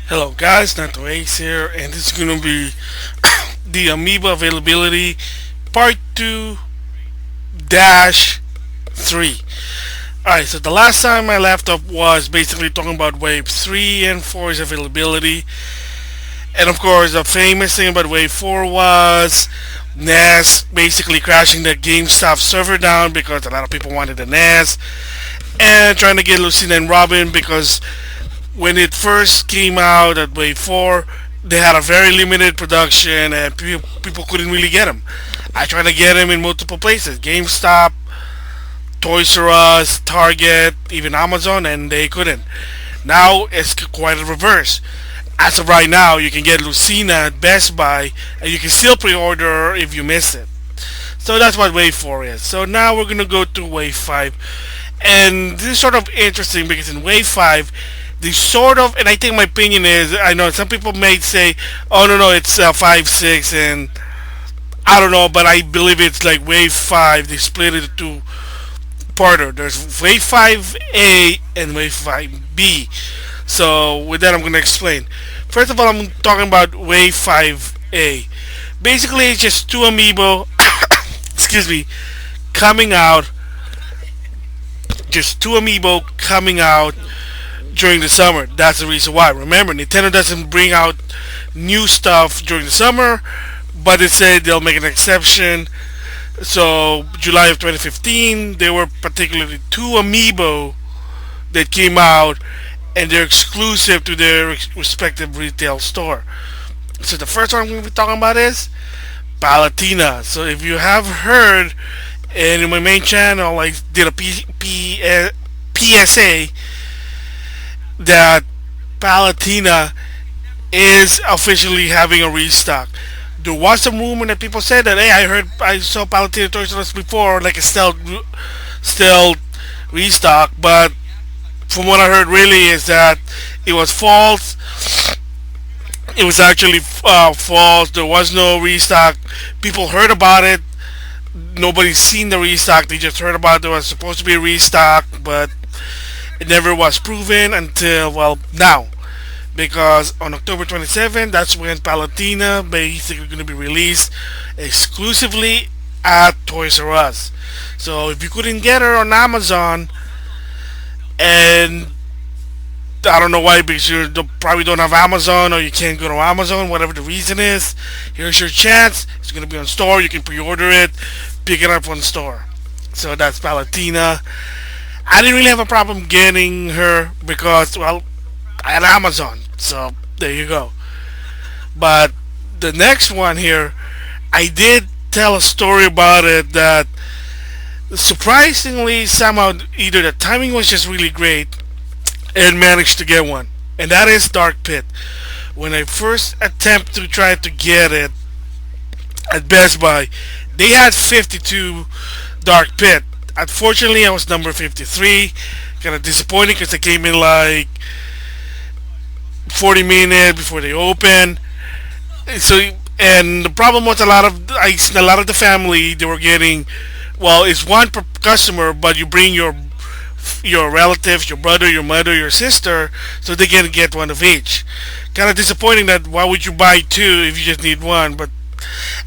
Hello guys, NautoAce here, and this is going to be the Amiibo availability part 2 dash 3. Alright, so the last time I left off was basically talking about Wave 3 and 4's availability. And of course, the famous thing about Wave 4 was NAS basically crashing the GameStop server down because a lot of people wanted the NAS. And trying to get Lucina and Robin because when it first came out at Wave 4, they had a very limited production and people couldn't really get them. I tried to get them in multiple places: GameStop, Toys R Us, Target, even Amazon, and they couldn't. Now it's quite a reverse. As of right now, you can get Lucina at Best Buy, and you can still pre-order if you missed it. So that's what Wave 4 is. So now we're going to go to Wave 5. And this is sort of interesting because in Wave 5, the sort of, and I think my opinion is, I know some people may say, oh no, it's 5, 6, and I don't know, but I believe it's like Wave 5. They split it into parter. There's Wave 5A and Wave 5B. So with that, I'm going to explain. First of all, I'm talking about Wave 5A. Basically, it's just two amiibo, excuse me, coming out. Just two amiibo coming out during the summer. That's the reason why. Remember, Nintendo doesn't bring out new stuff during the summer, but they said they'll make an exception. So July of 2015, there were particularly two amiibo that came out, and they're exclusive to their respective retail store. So the first one I'm going to be talking about is Palatina. So if you have heard, and in my main channel I did a PSA that Palatina is officially having a restock. There was some rumor that people said that, hey, I saw Palatina Toys R Us before, like a stealth restock, but from what I heard, really is that it was false. It was actually false. There was no restock. People heard about it. Nobody's seen the restock. They just heard about there was supposed to be a restock, but it never was proven until, well, now. Because on October 27th, that's when Palatina basically going to be released exclusively at Toys R Us. So if you couldn't get her on Amazon, and I don't know why, because you probably don't have Amazon or you can't go to Amazon, whatever the reason is, here's your chance. It's going to be on store. You can pre-order it, pick it up on store. So that's Palatina. I didn't really have a problem getting her because, well, I had Amazon. So there you go. But the next one here, I did tell a story about it that surprisingly somehow either the timing was just really great and managed to get one. And that is Dark Pit. When I first attempt to try to get it at Best Buy, they had 52 Dark Pit. Unfortunately, I was number 53. Kind of disappointing because they came in like 40 minutes before they opened. So, and the problem was a lot of the family, they were getting, well, it's one per customer, but you bring your relatives, your brother, your mother, your sister, so they can get one of each. Kind of disappointing that why would you buy two if you just need one? But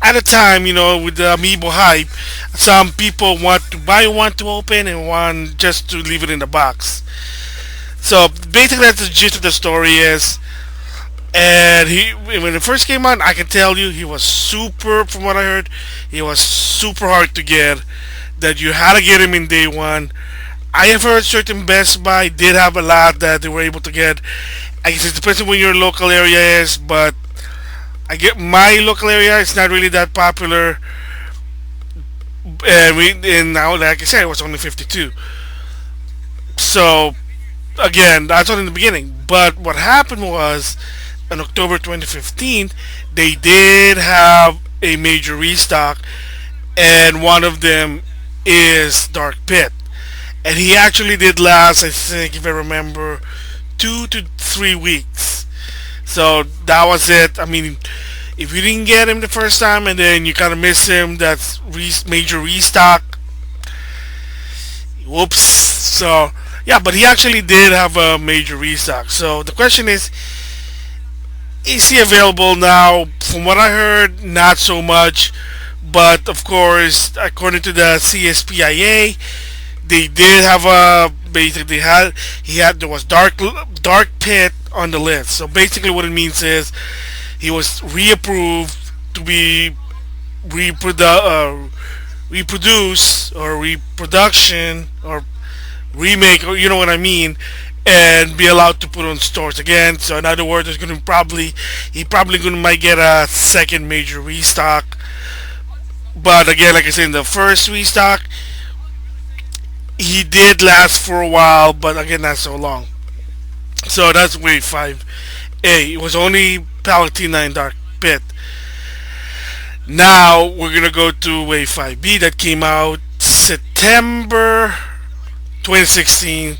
at the time, with the Amiibo hype, some people want to buy one to open and one just to leave it in the box. So basically, that's the gist of the story is. And when it first came out, I can tell you, he was super. From what I heard, he was super hard to get. That you had to get him in day one. I have heard certain Best Buy did have a lot that they were able to get. I guess it depends on where your local area is, but I get my local area. It's not really that popular, and now, like I said, it was only 52. So again, that's not in the beginning. But what happened was, in October 2015, they did have a major restock, and one of them is Dark Pit. And he actually did last, I think, if I remember, 2 to 3 weeks. So that was it. I mean, if you didn't get him the first time and then you kind of miss him, that's major restock. Whoops. So yeah, but he actually did have a major restock. So the question is, Is he available now? From what I heard, not so much. But of course, according to the CSPIA, they did have a basically there was dark pit on the list. So basically, what it means is he was reapproved to be reproduce or reproduction or remake, or you know what I mean, and be allowed to put on stores again. So in other words, there's going to he probably going to might get a second major restock. But again, like I said, in the first restock, he did last for a while, but again, not so long. So that's wave 5A. It was only Palatina and Dark Pit. Now we're gonna go to wave 5B that came out September 2016.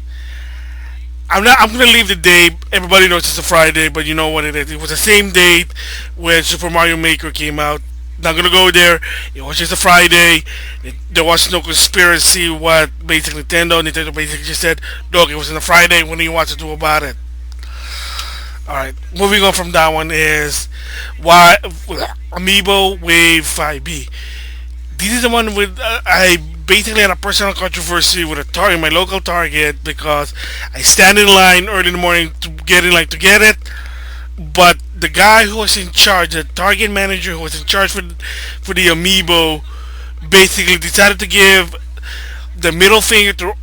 I'm gonna leave the date. Everybody knows it's a Friday, but you know what it is. It was the same date when Super Mario Maker came out. Not gonna go there. It was just a Friday. There was no conspiracy. What basically Nintendo basically just said, "Look, it was on a Friday. What do you want to do about it?" All right. Moving on from that one is why Amiibo Wave 5B. This is the one with I basically had a personal controversy with a Target, my local Target, because I stand in line early in the morning to get in line to get it, but the guy who was in charge, the Target manager who was in charge for the Amiibo, basically decided to give the middle finger to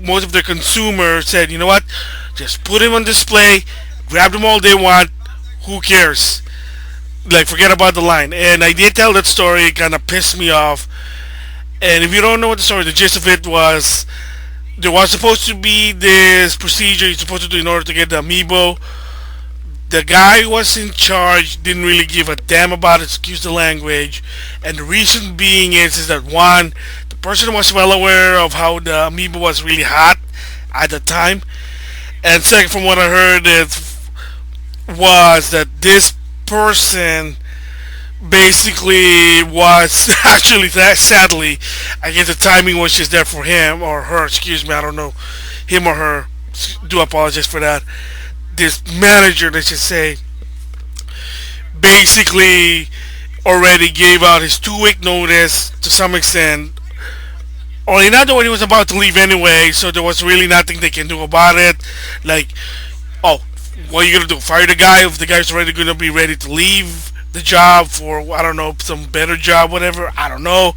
most of the consumers. Said, you know what, just put him on display, grab them all they want. Who cares? Like, forget about the line. And I did tell that story. It kind of pissed me off. And if you don't know what the story, the gist of it was there was supposed to be this procedure you're supposed to do in order to get the Amiibo. The guy who was in charge didn't really give a damn about it, excuse the language. And the reason being is that one, the person was well aware of how the Amiibo was really hot at the time. And second, from what I heard, it was that this person basically was actually that sadly, I guess the timing was just there for him or her, excuse me, I don't know, him or her, do apologize for that. This manager, let's just say, basically already gave out his 2 week notice to some extent, or in other words, he was about to leave anyway, so there was really nothing they can do about it. Like, oh, what are you gonna do? Fire the guy if the guy's already gonna be ready to leave the job for, I don't know, some better job, whatever. I don't know,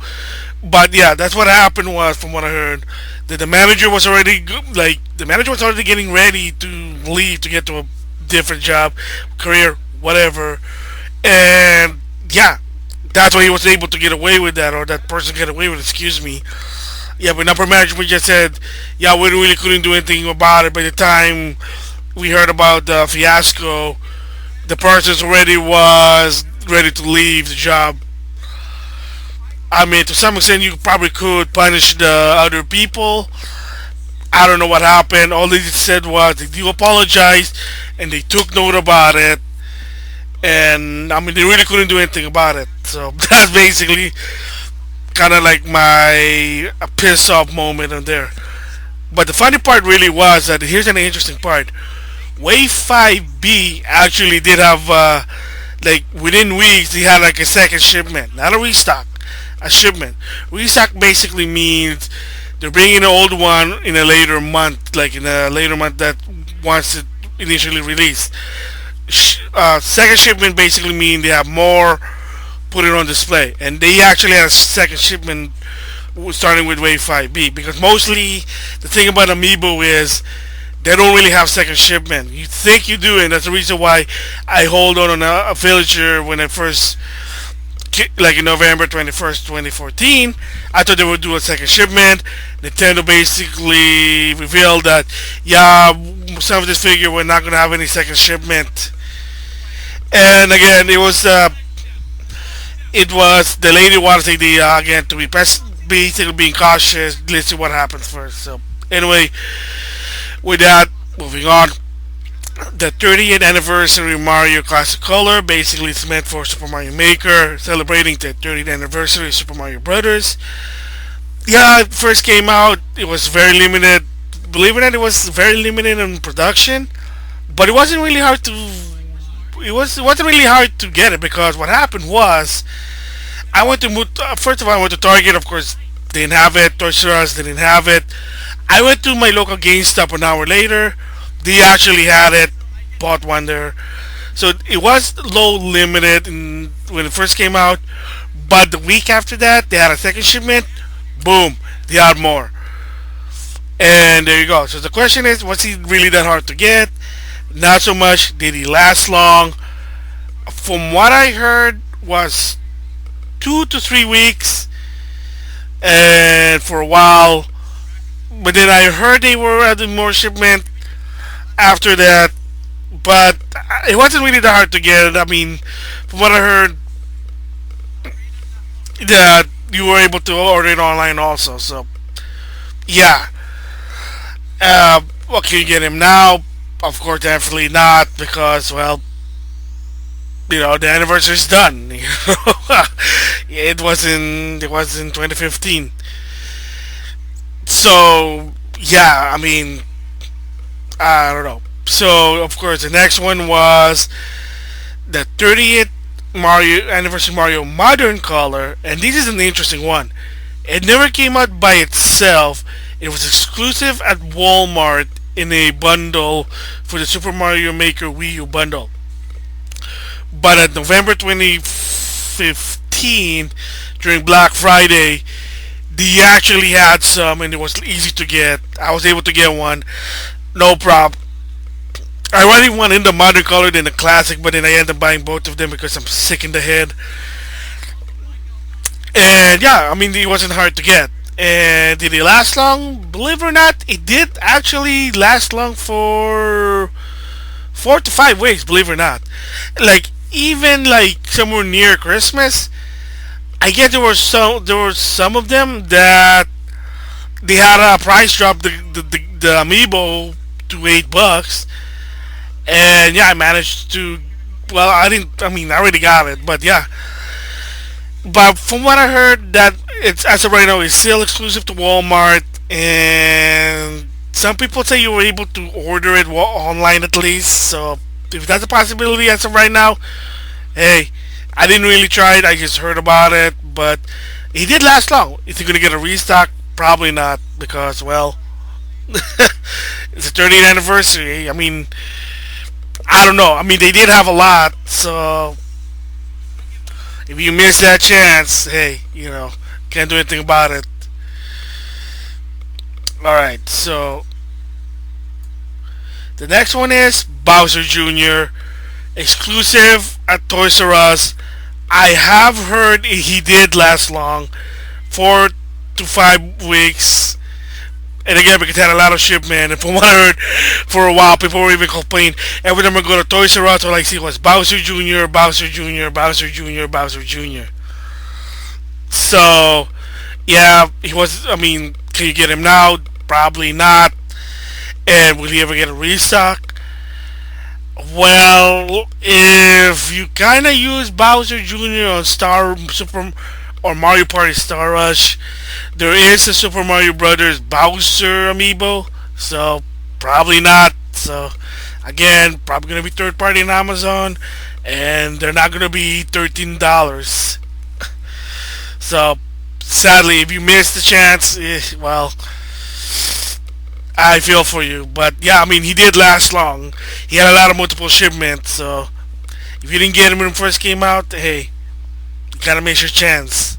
but yeah, that's what happened. Was from what I heard that the manager was already the manager was already getting ready to leave to get to a different job, career, whatever, and yeah, that's why he was able to get away with that, or that person get away with it, excuse me. Yeah, but upper management just said, yeah, we really couldn't do anything about it. By the time we heard about the fiasco, the person already was ready to leave the job. I mean, to some extent, you probably could punish the other people. I don't know what happened. All they said was they do apologize and they took note about it. And I mean, they really couldn't do anything about it. So that's basically kind of like my piss off moment in there. But the funny part really was that here's an interesting part. Wave 5B actually did have like within weeks they had like a second shipment, not a restock, a shipment. Restock basically means they're bringing the old one in a later month, like in a later month that wants it initially released. Second shipment basically mean they have more put it on display, and they actually had a second shipment starting with Wave 5B, because mostly the thing about Amiibo is they don't really have second shipment. You think you do, and that's the reason why I hold on a villager when I first, like in November 21st, 2014, I thought they would do a second shipment. Nintendo basically revealed that, yeah, some of this figure we're not going to have any second shipment. And again, it was the lady wanted the again to be basically being cautious. Let's see what happens first. So anyway, with that, moving on. The 30th anniversary Mario Classic Color basically is meant for Super Mario Maker, celebrating the 30th anniversary of Super Mario Brothers. Yeah, it first came out. It was very limited. Believe it or not, it was very limited in production, but it wasn't really hard to. it wasn't really hard to get it because what happened was I went to first of all I went to Target, of course they didn't have it. Toys R Us, they didn't have it. I went to my local GameStop an hour later. They actually had it. Bought one there. So it was low limited when it first came out. But the week after that, they had a second shipment. Boom, they had more. And there you go. So the question is, was he really that hard to get? Not so much. Did he last long? From what I heard, was 2 to 3 weeks, and for a while. But then I heard they were adding more shipment after that. But it wasn't really that hard to get. I mean, from what I heard, that you were able to order it online also. So yeah, what can you get him now? Of course, definitely not because well, the anniversary's done. It was in 2015. So yeah, I mean, I don't know. So of course, the next one was the 30th Mario Anniversary Mario Modern Color, and this is an interesting one. It never came out by itself. It was exclusive at Walmart in a bundle for the Super Mario Maker Wii U bundle. But at November 2015, during Black Friday, they actually had some, and it was easy to get. I was able to get one, no problem. I really wanted the modern color than the classic, but then I ended up buying both of them because I'm sick in the head. And yeah, I mean, it wasn't hard to get. And did it last long? Believe it or not, it did actually last long for 4 to 5 weeks. Believe it or not, like even like somewhere near Christmas, I guess there were some of them that they had a price drop the amiibo to $8, and yeah, I managed to. Well, I didn't. I mean, I already got it, but yeah. But from what I heard, that it's as of right now, it's still exclusive to Walmart, and some people say you were able to order it online at least. So if that's a possibility as of right now, hey, I didn't really try it. I just heard about it, but it did last long. Is he gonna get a restock? Probably not, because well, it's the 30th anniversary. I mean, I don't know. I mean, they did have a lot, so if you miss that chance, hey, can't do anything about it. All right, so the next one is Bowser Jr. exclusive at Toys R Us. I have heard he did last long, 4 to 5 weeks. And again, because it had a lot of shipment, and from what I heard, for a while, people were even complaining. Every time I go to Toys R Us, all I see was Bowser Jr., Bowser Jr., Bowser Jr., Bowser Jr. So, yeah, he was. I mean, can you get him now? Probably not. And will he ever get a restock? Well, if you kind of use Bowser Jr. on Super or Mario Party Star Rush, there is a Super Mario Brothers Bowser amiibo, so probably not. So again, probably gonna be third party on Amazon, and they're not gonna be $13. So sadly, if you missed the chance, well, I feel for you. But yeah, I mean, he did last long. He had a lot of multiple shipments, so if you didn't get him when it first came out, hey, you gotta miss your chance.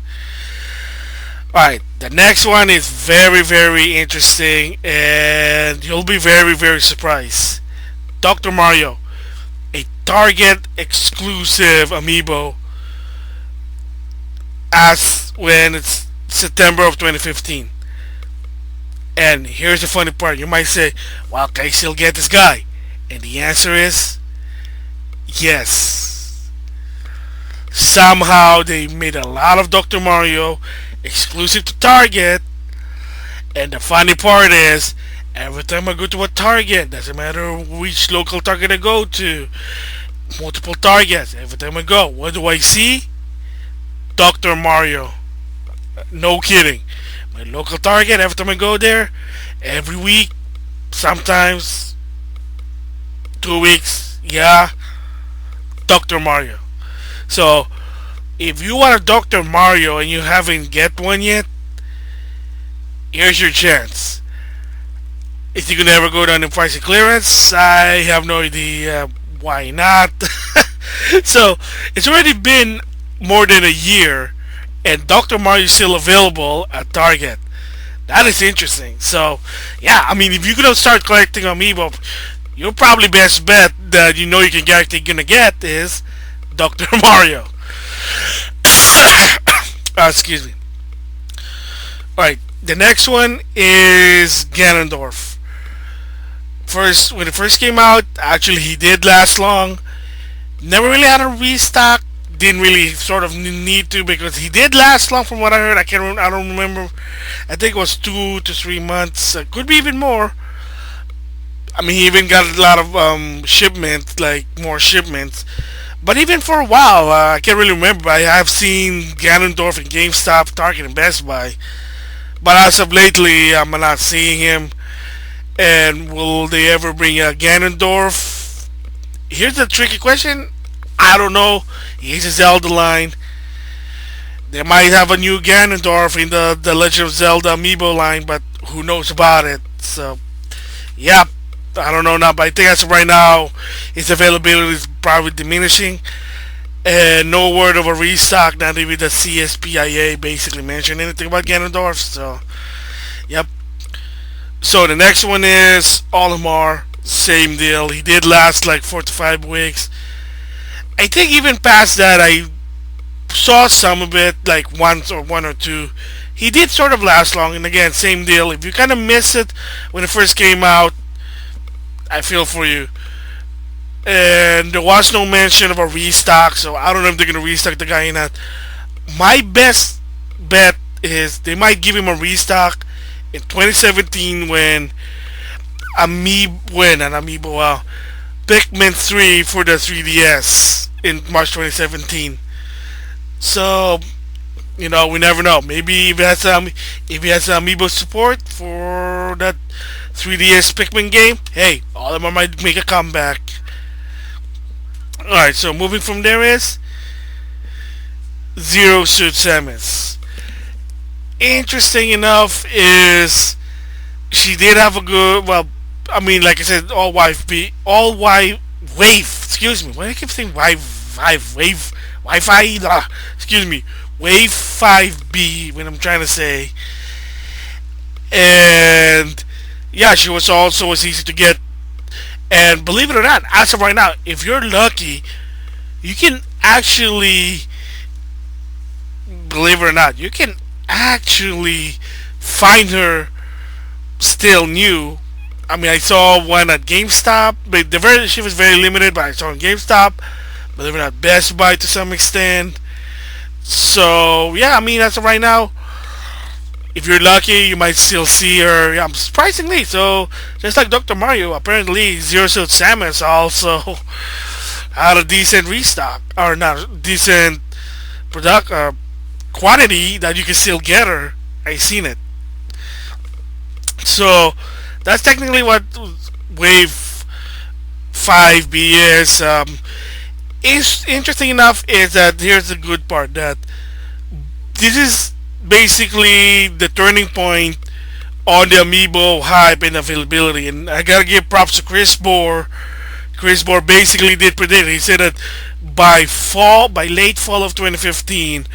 Alright, the next one is very, very interesting, and you'll be very, very surprised. Dr. Mario, a Target exclusive amiibo, as when it's September of 2015. And here's the funny part. You might say, well, can I still get this guy? And the answer is yes. Somehow they made a lot of Dr. Mario exclusive to Target. And the funny part is, every time I go to a Target, doesn't matter which local Target I go to, multiple Targets, every time I go, what do I see? Dr. Mario. No kidding. My local Target, every time I go there, every week, sometimes 2 weeks, yeah, Dr. Mario. So if you want a Dr. Mario and you haven't get one yet, here's your chance. Is he gonna ever go down in price and clearance? I have no idea. Why not? So it's already been more than a year, and Dr. Mario is still available at Target. That is interesting. So yeah, I mean, if you're gonna start collecting Amiibo, your probably best bet that you know you can guarantee gonna get is Dr. Mario. Excuse me. Alright, the next one is Ganondorf. First, when it first came out, actually he did last long. Never really had a restock. Didn't really sort of need to because he did last long from what I heard. I don't remember. I think it was 2 to 3 months. Could be even more. I mean, he even got a lot of shipments, like more shipments. But even for a while, I can't really remember. I have seen Ganondorf in GameStop, Target, and Best Buy. But as of lately, I'm not seeing him. And will they ever bring a Ganondorf? Here's the tricky question. I don't know. He's a Zelda line. They might have a new Ganondorf in the Legend of Zelda Amiibo line, but who knows about it? So, yeah, I don't know now. But I think as of right now, its availability is probably diminishing. And no word of a restock. Not even the CSPIA basically mentioned anything about Ganondorf. So, yep. So the next one is Olimar. Same deal. He did last like 4 to 5 weeks. I think even past that, I saw some of it, like once or one or two. He did sort of last long, and again, same deal. If you kind of miss it when it first came out, I feel for you. And there was no mention of a restock, so I don't know if they're gonna restock the guy in that. My best bet is they might give him a restock in 2017 when Pikmin 3 for the 3DS in March 2017. So, we never know. Maybe if he has Amiibo support for that 3DS Pikmin game, hey, all of them might make a comeback. Alright, so moving from there is Zero Suit Samus. Interesting enough is she did have a good, well, I mean, like I said, all wave, excuse me, why do I keep saying Wi-Fi, excuse me, Wave 5B when I'm trying to say. And yeah, she was also as easy to get. And believe it or not, as of right now, if you're lucky, you can actually, believe it or not, you can actually find her still new. I mean, I saw one at GameStop, but she was very limited, but I saw on GameStop, believe it or not, Best Buy to some extent. So yeah, I mean, as of right now, if you're lucky, you might still see her. Yeah, surprisingly, so just like Dr. Mario, apparently Zero Suit Samus also had a decent restock, or not decent product quantity that you can still get her. I seen it. So that's technically what Wave 5B is. Is interesting enough is that here's the good part, that this is basically the turning point on the Amiibo hype and availability. And I gotta give props to Chris Bohr. Chris Bohr basically did predict. He said that by late fall of 2015,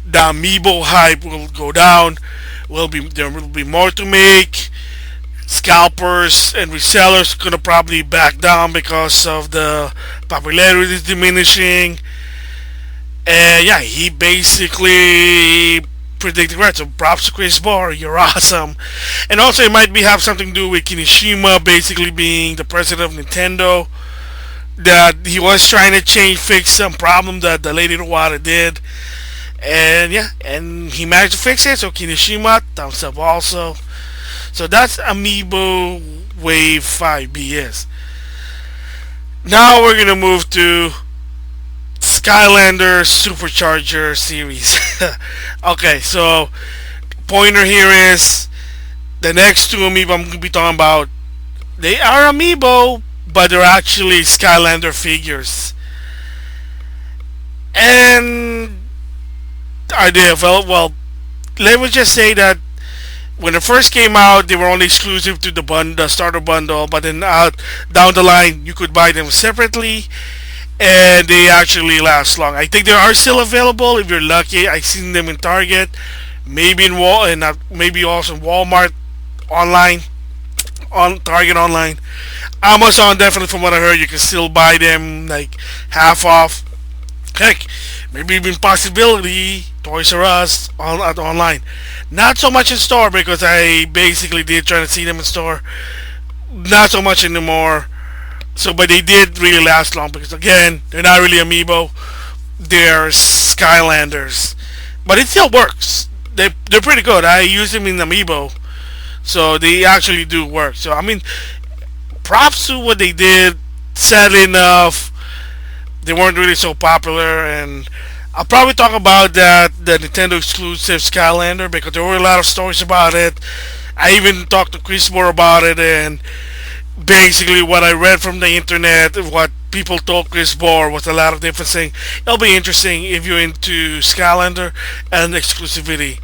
the Amiibo hype will go down. There will be more to make. Scalpers and resellers gonna probably back down because of the popularity is diminishing. And yeah, he basically predicted right. So props to Chris Bohr, you're awesome. And also it might have something to do with Kinishima basically being the president of Nintendo. That he was trying to fix some problem that the Lady Iwata did. And yeah, and he managed to fix it. So Kinishima, thumbs up also. So that's Amiibo Wave 5BS. Now we're gonna move to Skylander Supercharger series. Okay, so pointer here is the next two Amiibo I'm gonna be talking about. They are Amiibo, but they're actually Skylander figures. And are they available? Well, let me just say that when it first came out, they were only exclusive to the starter bundle. But then out down the line, you could buy them separately, and they actually last long. I think they are still available if you're lucky. I've seen them in Target, maybe in maybe also in Walmart online, on Target online. Amazon, definitely, from what I heard, you can still buy them like half off. Heck, maybe even possibility Toys R Us online. Not so much in store because I basically did try to see them in store. Not so much anymore. So, but they did really last long because again, they're not really Amiibo. They're Skylanders, but it still works. They're pretty good. I use them in Amiibo, so they actually do work. So I mean, props to what they did. Sadly enough, they weren't really so popular, and I'll probably talk about the Nintendo exclusive Skylander because there were a lot of stories about it. I even talked to Chris Moore about it, and basically what I read from the internet, what people told Chris Moore was a lot of different things. It'll be interesting if you're into Skylander and exclusivity.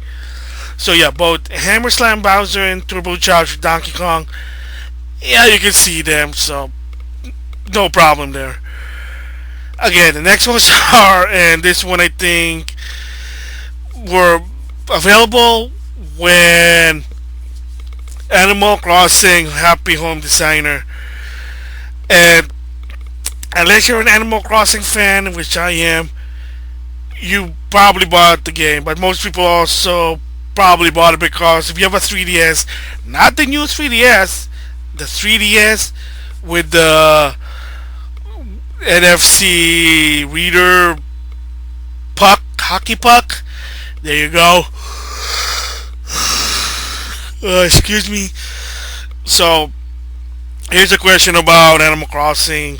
So yeah, both Hammer Slam Bowser and Turbo Charge Donkey Kong. Yeah, you can see them, so no problem there. Again, the next ones are, and this one I think were available when Animal Crossing Happy Home Designer. And unless you're an Animal Crossing fan, which I am, you probably bought the game. But most people also probably bought it because if you have a 3DS, not the new 3DS, the 3DS with the NFC reader puck, hockey puck. There you go. Excuse me. So, here's a question about Animal Crossing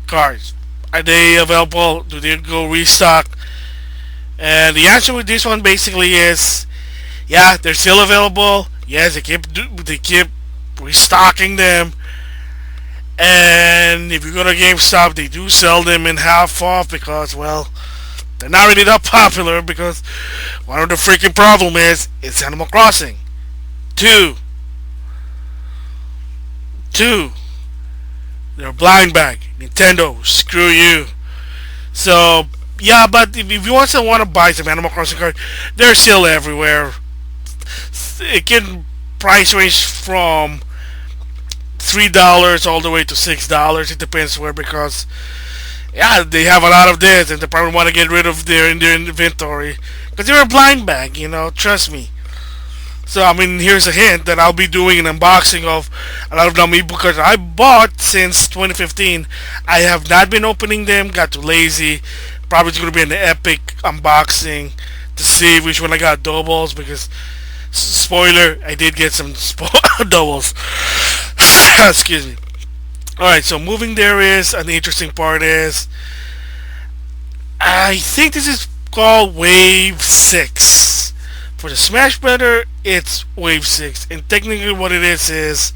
cards. Are they available? Do they go restock? And the answer with this one basically is, yeah, they're still available. Yes, they keep restocking them. And if you go to GameStop, they do sell them in half off because, well, they're not really that popular because one of the freaking problem is it's Animal Crossing. Two, they're a blind bag. Nintendo, screw you. So yeah, but if you also want to buy some Animal Crossing cards, they're still everywhere. It can price range from $3 all the way to $6. It depends where because yeah, they have a lot of this and they probably want to get rid of their inventory because they're a blind bag. Trust me. So I mean, here's a hint that I'll be doing an unboxing of a lot of the Amiibo cards I bought since 2015. I have not been opening them. Got too lazy. Probably it's gonna be an epic unboxing to see which one I got doubles because spoiler, I did get some doubles. Excuse me. Alright, so moving there is an interesting part is I think this is called Wave 6. For the Smash Brother, it's Wave 6. And technically what it is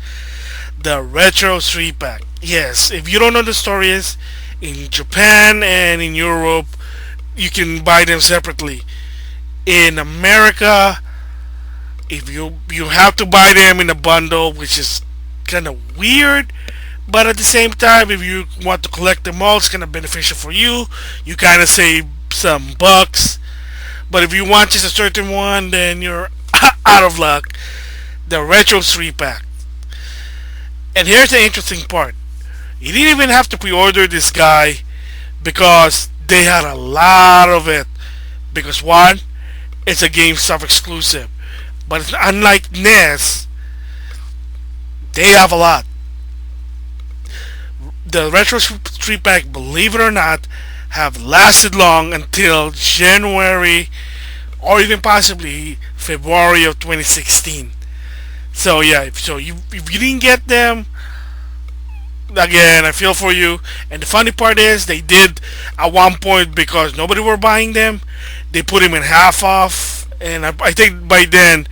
the Retro 3-pack. Yes, if you don't know the story is, in Japan and in Europe, you can buy them separately. In America, if you have to buy them in a bundle, which is kind of weird, but at the same time, if you want to collect them all, it's kind of beneficial for you. You kind of save some bucks. But if you want just a certain one, then you're out of luck. The Retro 3-pack. And here's the interesting part. You didn't even have to pre-order this guy because they had a lot of it. Because one, it's a GameStop exclusive. But it's unlike NES, they have a lot. The Retro 3-pack, believe it or not, have lasted long until January or even possibly February of 2016. So yeah, if you didn't get them, again, I feel for you. And the funny part is they did at one point because nobody were buying them, they put them in half off, and I think by then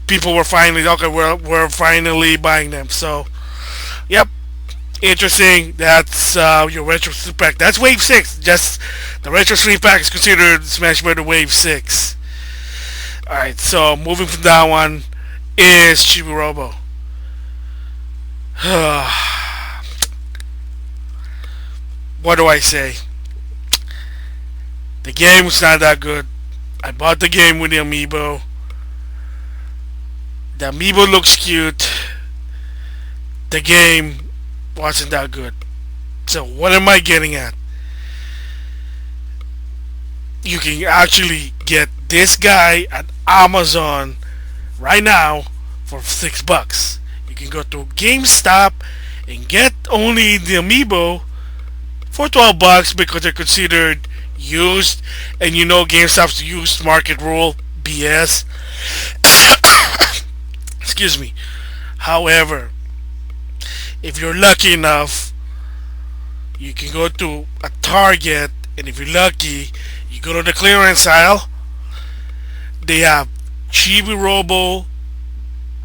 people were finally okay. We're finally buying them. So, yep. Interesting. That's your retro sleep pack. That's Wave 6. Just the retro sleep pack is considered Smash Bros. Wave 6. Alright, so moving from that one is Chibi Robo. What do I say? The game was not that good. I bought the game with the Amiibo. The Amiibo looks cute. The game wasn't that good. So what am I getting at? You can actually get this guy at Amazon right now for $6. You can go to GameStop and get only the Amiibo for $12 because they're considered used, and you know GameStop's used market rule BS. Excuse me. However, if you're lucky enough, you can go to a Target, and if you're lucky, you go to the clearance aisle. They have Chibi Robo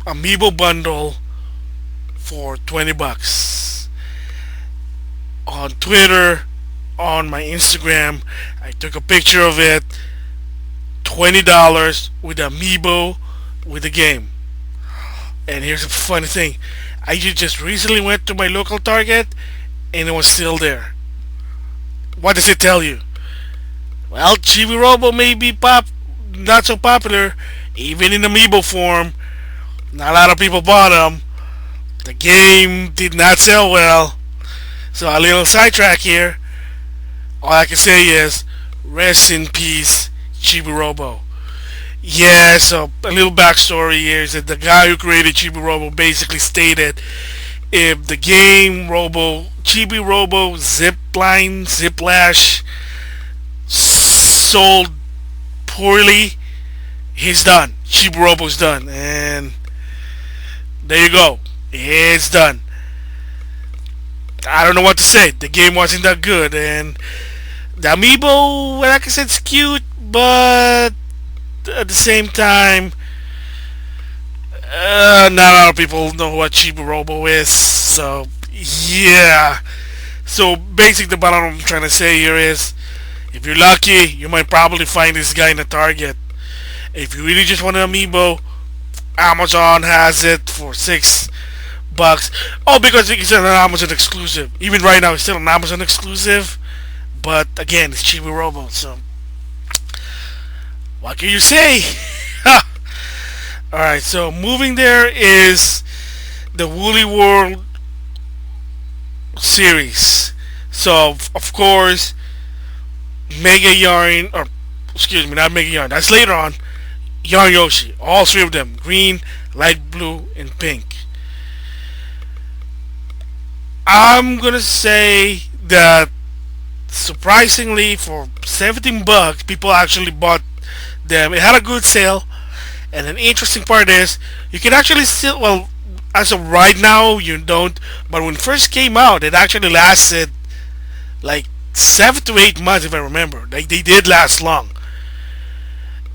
Amiibo bundle for $20. On Twitter, on my Instagram, I took a picture of it. $20 with Amiibo with the game. And here's a funny thing. I just recently went to my local Target and it was still there. What does it tell you? Well, Chibi Robo may be not so popular, even in Amiibo form. Not a lot of people bought them. The game did not sell well. So a little sidetrack here. All I can say is, rest in peace, Chibi Robo. Yeah, so a little backstory here is that the guy who created Chibi Robo basically stated if the game Chibi Robo Ziplash sold poorly, he's done. Chibi Robo's done. And there you go. It's done. I don't know what to say. The game wasn't that good. And the Amiibo, like I said, it's cute, but at the same time, not a lot of people know what Chibi Robo is. So, yeah. So, basically, the bottom I'm trying to say here is, if you're lucky, you might probably find this guy in the Target. If you really just want an Amiibo, Amazon has it for $6. Oh, because it's an Amazon exclusive. Even right now, it's still an Amazon exclusive. But again, it's Chibi Robo, so what can you say? Alright, so moving there is the Woolly World series. So, of course, Mega Yarn, or excuse me, not Mega Yarn, that's later on, Yarn Yoshi. All three of them, green, light blue, and pink. I'm gonna say that surprisingly, for $17, people actually bought them. It had a good sale, and an interesting part is you can actually still, well, as of right now you don't, but when it first came out, it actually lasted like 7 to 8 months, if I remember. Like, they did last long.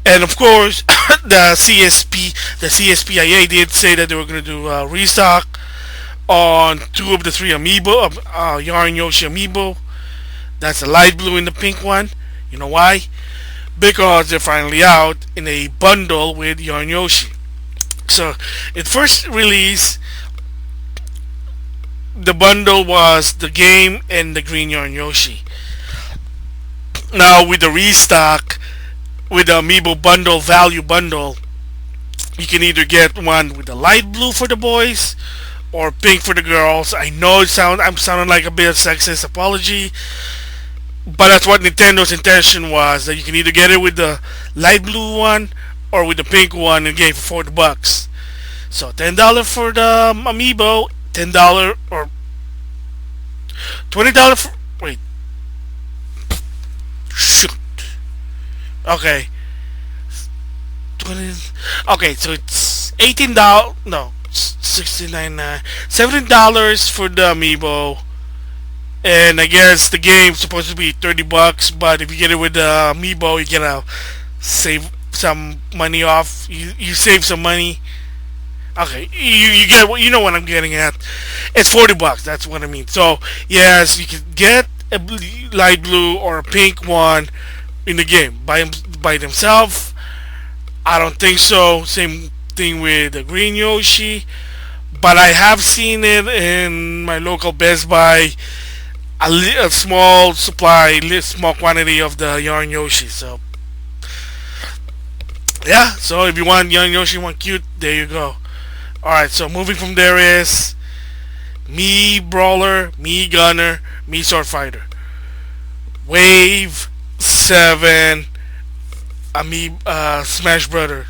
And of course, the CSPIA did say that they were going to do a restock on 2 of the 3 Amiibo, Yarn Yoshi Amiibo. That's the light blue and the pink one. You know why? Because they're finally out in a bundle with Yarn Yoshi. So, it first released, the bundle was the game and the green Yarn Yoshi. Now, with the restock, with the Amiibo bundle, value bundle, you can either get one with the light blue for the boys or pink for the girls. I know I'm sounding like a bit of sexist, apology, but that's what Nintendo's intention was, that you can either get it with the light blue one or with the pink one and get it for $40. So $10 for the Amiibo, $10 or $20 for, wait, shoot, okay, 20, okay, so it's $18, no, $69, $17 for the Amiibo. And I guess the game's supposed to be $30, but if you get it with the Amiibo, you're gonna save some money off. You save some money. Okay, you get what you know what I'm getting at. It's $40. That's what I mean. So yes, you can get a light blue or a pink one in the game by themselves. I don't think so. Same thing with the green Yoshi, but I have seen it in my local Best Buy. A small supply, small quantity of the yarn Yoshi. So yeah. So if you want yarn Yoshi, one cute, there you go. All right. So moving from there is me brawler, me gunner, me sword fighter. Wave 7 Smash Brother.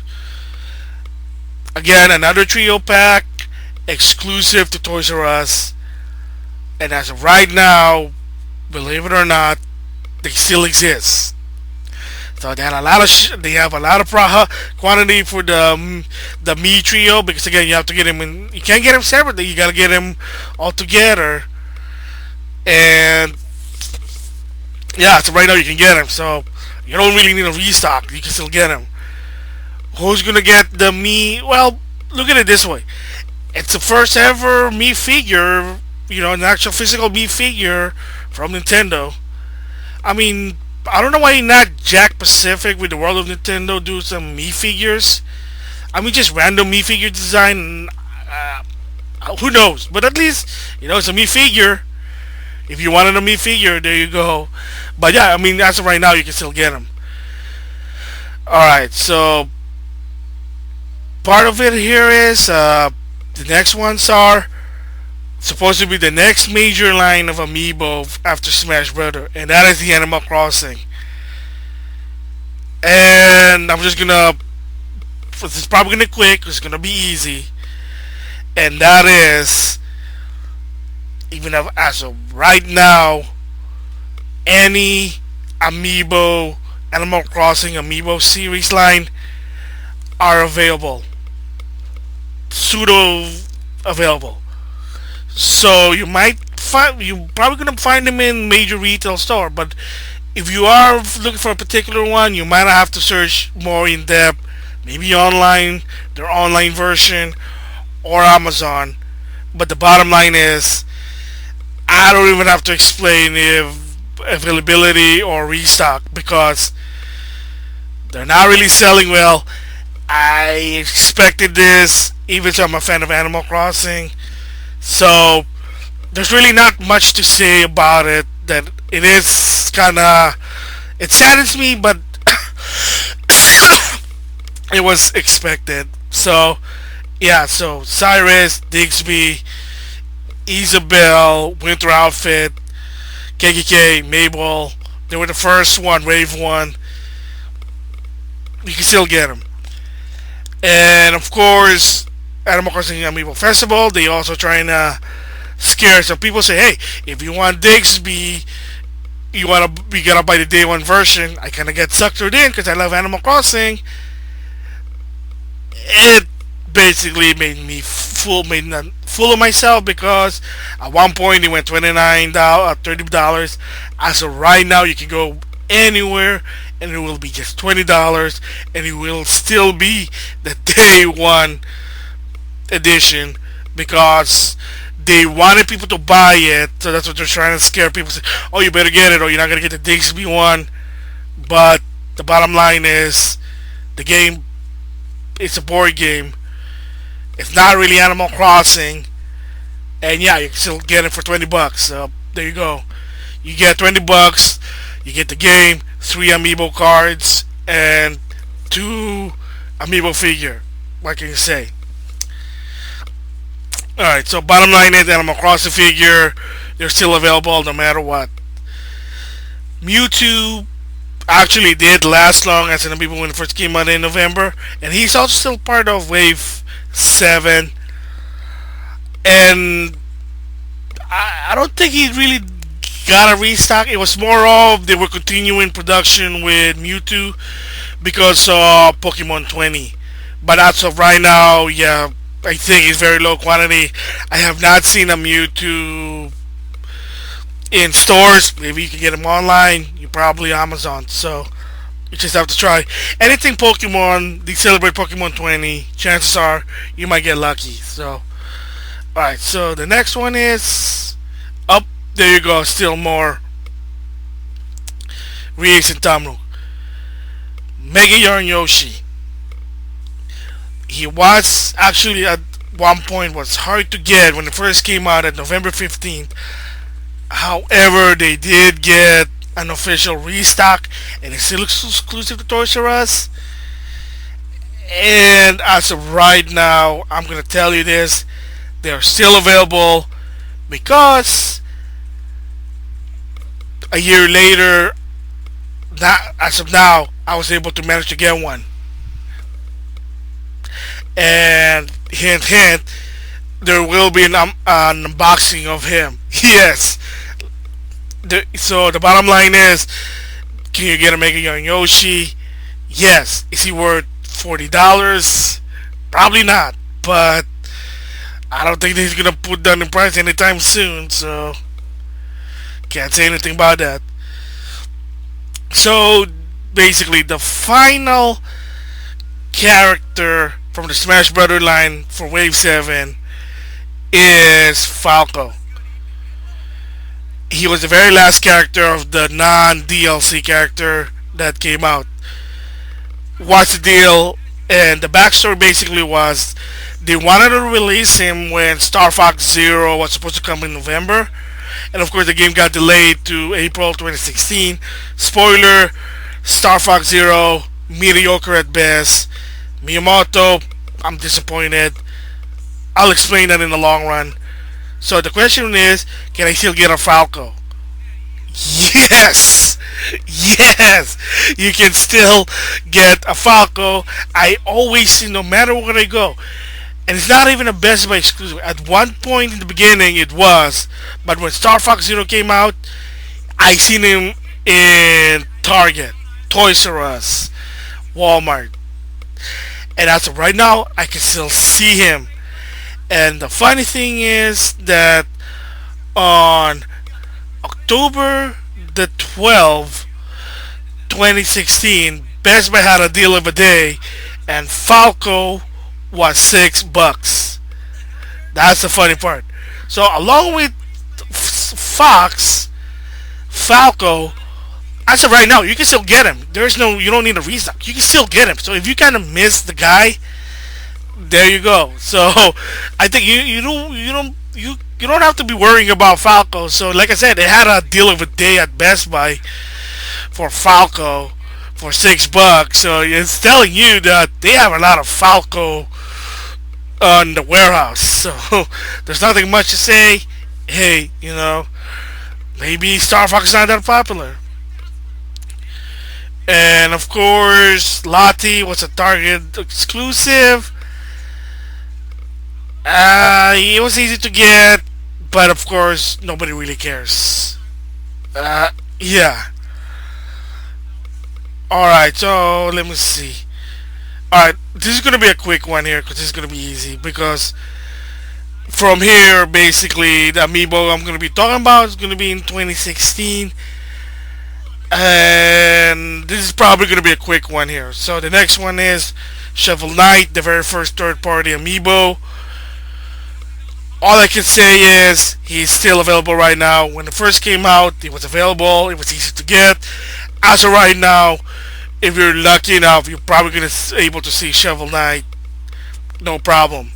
Again, another trio pack exclusive to Toys R Us. And as of right now, believe it or not, they still exist. So they had a lot of they have a lot of quantity for the me trio, because again you have to get them in. You can't get them separately. You gotta get them all together. And yeah, so right now you can get them. So you don't really need a restock. You can still get them. Who's gonna get the me? Well, look at it this way. It's the first ever me figure. You know, an actual physical me figure from Nintendo. I mean, I don't know why not Jack Pacific with the World of Nintendo do some me figures. I mean, just random me figure design. Who knows? But at least it's a me figure. If you wanted a me figure, there you go. But yeah, I mean, as of right now, you can still get them. All right, so part of it here is the next ones are supposed to be the next major line of Amiibo after Smash Brother, and that is the Animal Crossing. And I'm just gonna, this is probably gonna quick, it's gonna be easy, and that is, even as of right now, any Amiibo Animal Crossing Amiibo series line are available, pseudo available. So you probably gonna find them in major retail store, but if you are looking for a particular one, you might have to search more in depth, maybe online, their online version, or Amazon. But the bottom line is, I don't even have to explain if availability or restock, because they're not really selling well. I expected this, even though I'm a fan of Animal Crossing. So there's really not much to say about it. That it is kind of, it saddens me, but it was expected. So yeah, so Cyrus, Digby, Isabel, Winter Outfit, KKK, Mabel, they were the first one, Wave 1. You can still get them. And of course, Animal Crossing Amiibo Festival, they also trying to scare some people. Say, hey, if you want Digby, you gotta buy the day one version. I kind of get suckered in because I love Animal Crossing. It basically made me fool of myself, because at one point it went $29, $30. As of right now, you can go anywhere and it will be just $20, and it will still be the day one edition, because they wanted people to buy it. So that's what they're trying to scare people. Say, oh, you better get it, or you're not gonna get the Digby one. But the bottom line is, the game, it's a board game. It's not really Animal Crossing, and yeah, you can still get it for $20. So there you go. You get $20. You get the game, 3 Amiibo cards, and 2 Amiibo figure. What can you say? Alright, so bottom line is, Animal Crossing figure, they're still available no matter what. Mewtwo actually did last long as an Amiibo when it first came out in November, and he's also still part of Wave 7. And I don't think he really got a restock. It was more of they were continuing production with Mewtwo because of Pokemon 20. But as of right now, yeah, I think it's very low quantity. I have not seen a Mewtwo in stores. Maybe you can get them online. You probably Amazon. So You just have to try anything Pokemon. They celebrate Pokemon 20. Chances are you might get lucky. So, alright. So the next one is up. There you go. Still more Rias and Tamru. Mega Yarn Yoshi. He was actually at one point was hard to get when it first came out at November 15th. However, they did get an official restock, and it's still exclusive to Toys R Us. And as of right now, I'm gonna tell you this: they're still available because a year later, not as of now, I was able to manage to get one. And hint, hint, there will be an unboxing of him. Yes. So the bottom line is, can you get a Mega Young Yoshi? Yes. Is he worth $40? Probably not. But I don't think he's gonna put down the price anytime soon. So can't say anything about that. So basically, the final character from the Smash Brother line for Wave 7 is Falco. He was the very last character of the non-DLC character that came out. What's the deal? And the backstory basically was they wanted to release him when Star Fox Zero was supposed to come in November. And of course the game got delayed to April 2016. Spoiler, Star Fox Zero, mediocre at best. Miyamoto, I'm disappointed. I'll explain that in the long run. So the question is, can I still get a Falco? Yes! Yes! You can still get a Falco. I always see, no matter where I go. And it's not even a Best Buy exclusive. At one point in the beginning it was. But when Star Fox Zero came out, I seen him in Target, Toys R Us, Walmart. And as of right now, I can still see him. And the funny thing is that on October the 12th, 2016, Best Buy had a deal of a day, and Falco was $6. That's the funny part. So along with Fox, Falco, as of right now, you can still get him. You don't need a restock. You can still get him. So if you kind of miss the guy, there you go. So I think you don't have to be worrying about Falco. So like I said, they had a deal of a day at Best Buy for Falco for $6. So it's telling you that they have a lot of Falco on the warehouse. So there's nothing much to say. Hey, maybe Star Fox is not that popular. And of course, Lottie was a Target exclusive. It was easy to get, but of course, nobody really cares. Yeah. Alright, so let me see. Alright, this is gonna be a quick one here because this is gonna be easy. Because from here, basically, the Amiibo I'm gonna be talking about is gonna be in 2016. And this is probably gonna be a quick one here. So the next one is Shovel Knight, the very first third-party Amiibo. All I can say is he's still available right now. When it first came out, it was available. It was easy to get. As of right now, if you're lucky enough, you're probably going to be able to see Shovel Knight. No problem.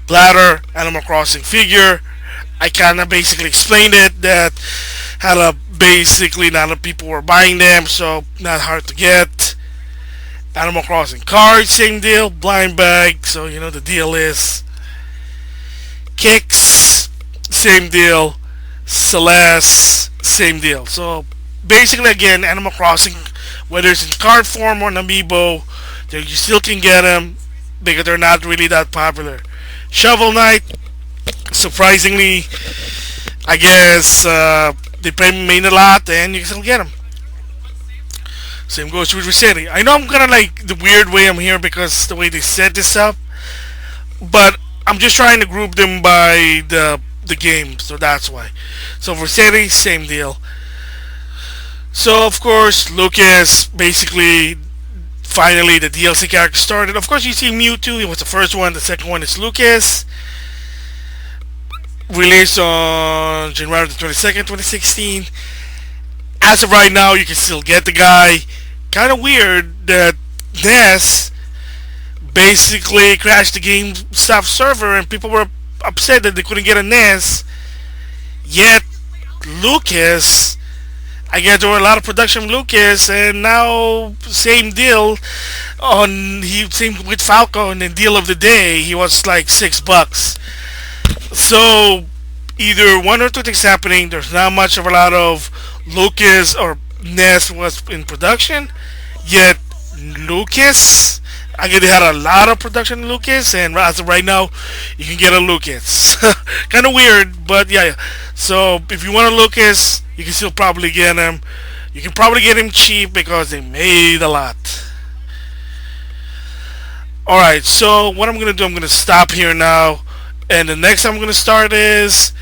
Bladder, Animal Crossing figure. I kind of basically explained it that had a basically not a lot of people were buying them, so not hard to get. Animal Crossing cards, same deal. Blind bag, so the deal is. Kicks, same deal. Celeste, same deal. So basically, again, Animal Crossing, whether it's in card form or an Amiibo, you still can get them because they're not really that popular. Shovel Knight, surprisingly, I guess they pay a lot and you can still get them. Same goes with Resetti. I know I'm kind of like the weird way I'm here because the way they set this up, but I'm just trying to group them by the game, so that's why. So Resetti, same deal. So of course, Lucas basically finally the DLC character started. Of course, you see Mewtwo. He was the first one. The second one is Lucas. Released on January the 22nd, 2016. As of right now, you can still get the guy. Kind of weird that NES basically crashed the GameStop server and people were upset that they couldn't get a NES. Yet Lucas, I guess there were a lot of production from Lucas, and now same deal on he same with Falcon. The deal of the day, he was like $6. So either one or two things happening. There's not much of a lot of Lucas or NES was in production, yet Lucas. I guess they had a lot of production in Lucas, and as of right now, you can get a Lucas. Kind of weird, but yeah. So if you want a Lucas, you can still probably get him. You can probably get him cheap because they made a lot. Alright, so what I'm gonna do, I'm gonna stop here now, and the next I'm gonna start is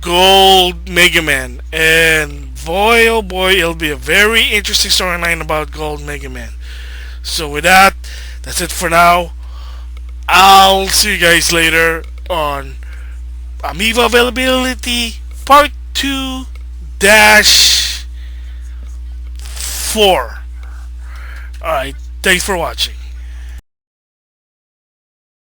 Gold Mega Man, and boy oh boy, it'll be a very interesting storyline about Gold Mega Man. So with that, that's it for now. I'll see you guys later on Amiibo availability part 2 dash 4. Alright, thanks for watching.